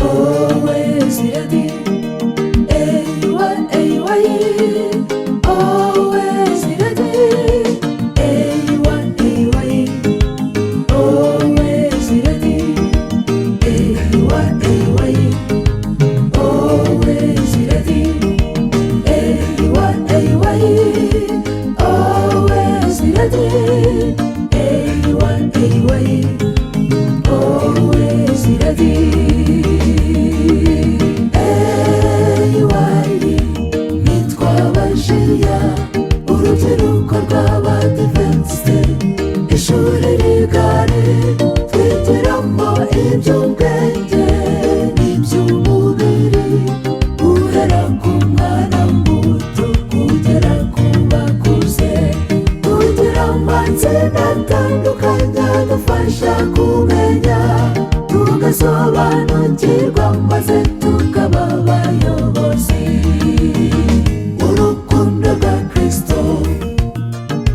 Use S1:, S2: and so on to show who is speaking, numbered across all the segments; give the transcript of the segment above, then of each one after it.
S1: always ready. Always ready. Always ready. Always ready. Always ready. Always ready. Nitwabashia urubyiruko rw'Abadiventiste, ishuri rigari twigiramo iby'ubwenge n'iby'umubiri, guhera ku mwana muto kugera ku bakuze, tugira amatsinda atandukanye adufasha kumenya, tugasobanukirwa maze tukaba abayobozi. Urukundo rwa Kristo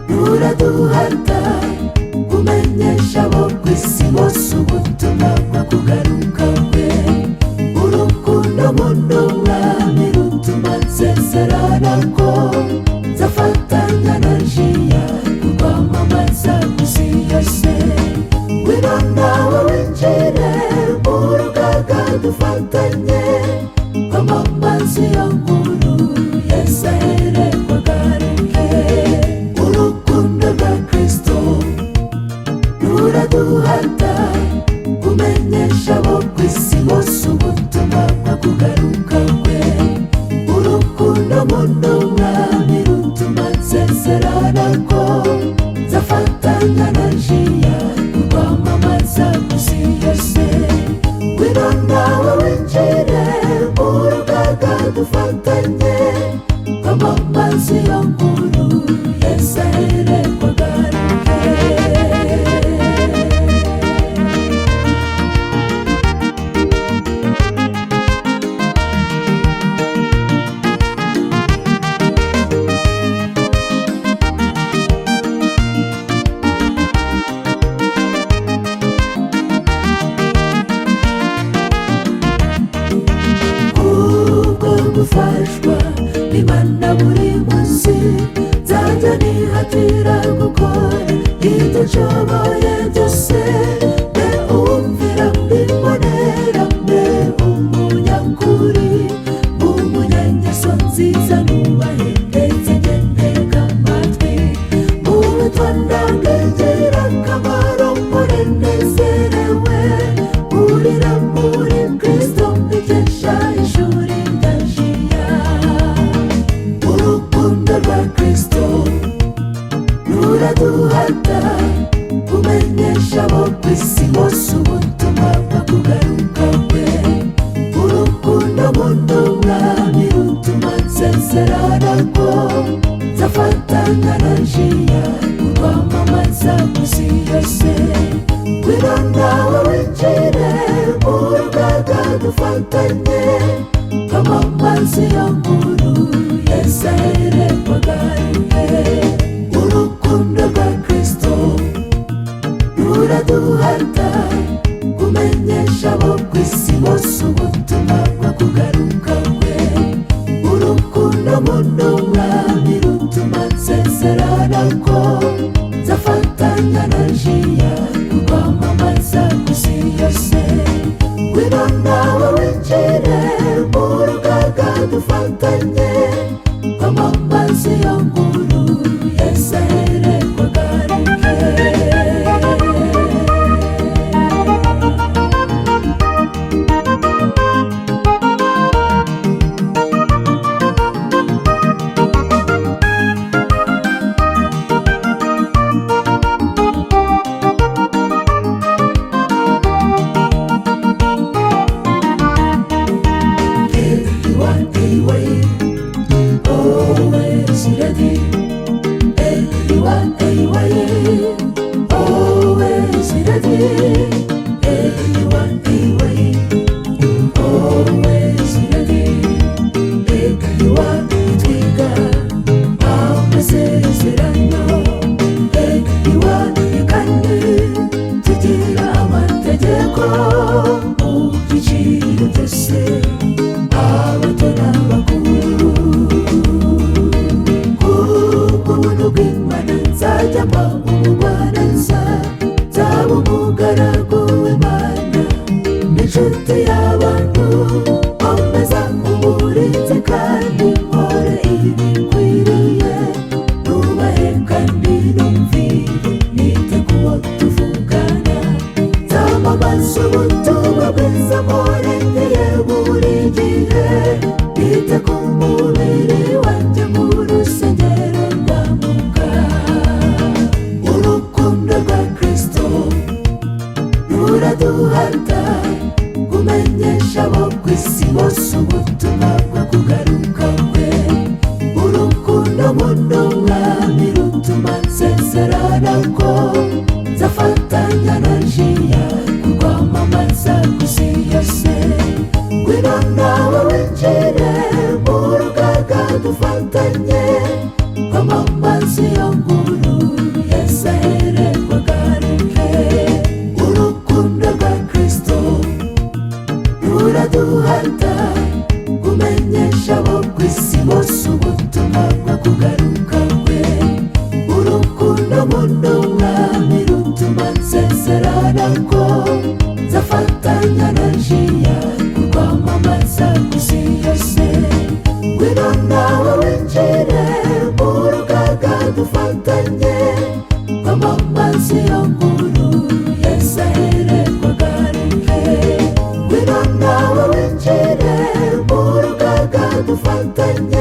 S1: ruraduhata kumenyesha abo ku isi bose ubutumwa bwo kugaruka kwe. Urukundo nkunda Umwami rutuma nsezerana ko nzafatanya na Jiya kurwamamaza ku isi yose. Ngwino nawe winjire mu rugaga dufatanye kwamamaza iyo nkuru, Yesu ahereko agaruke. Urukundo rwa Kristo ruraduhata kumenyesha abo ku isi bose ubutumwa bwo kugaruka kwe. Urukundo nkunda Umwami rutuma nsezerana ko nzafatanya na Jiya kurwamamaza ku isi yose. Ngwino nawe winjire mu rugaga dufatanye kwamamaza iyo nkuru, Yesu ahereko agaruke. Gufashwa n'Imana buri munsi, nzajya nihatira gukora ibyo nshoboye byose. Mbe umvira mbibonera, mbe umunyakuri, umunyangeso nziza nubahe ndetse ngendega amatwi. Mu bitonda ngira akamaro mpore nezerewe, urira muri Kristo mbikesha ishuri rya Jiya. Urukundo rwa Kristo ruraduhata kumenyesha abo ku isi bose ubutumwa bwo kugaruka kwe. Urukundo nkunda Umwami rutuma nsezerana ko nzafatanya na Jiya kurwamamaza ku isi yose. Ngwino nawe winjire mu rugaga dufatanye kwamamaza iyo nkuru, Yesu ahereko agaruke. Urukundo rwa Kristo ruraduhata kumenyesha abo ku isi bose ubutumwa bwo kugaruka kwe. Urukundo nkunda Umwami rutuma nsezerana ko nzafatanya na Jiya kurwamamaza ku isi yose. Ngwino nawe winjire mu rugaga dufatanye kwamamaza iyo nkuru, Yesu ahereko agaruke. dufatanye kwamamaza iyo nkuru, Yesu ahereko agaruke. Urukundo rwa Kristo ruraduhata kumenyesha abo ku isi bose ubutumwa bwo kugaruka kwe. Urukundo nkunda Umwami rutuma nsezerana ko nzafatanya na Jiya kurwamamaza ku isi yose. Ngwino nawe winjire mu rugaga dufatanye kwamamaza iyo nkuru, Yesu ahereko agaruke. Ngwino nawe winjire mu rugaga dufatanye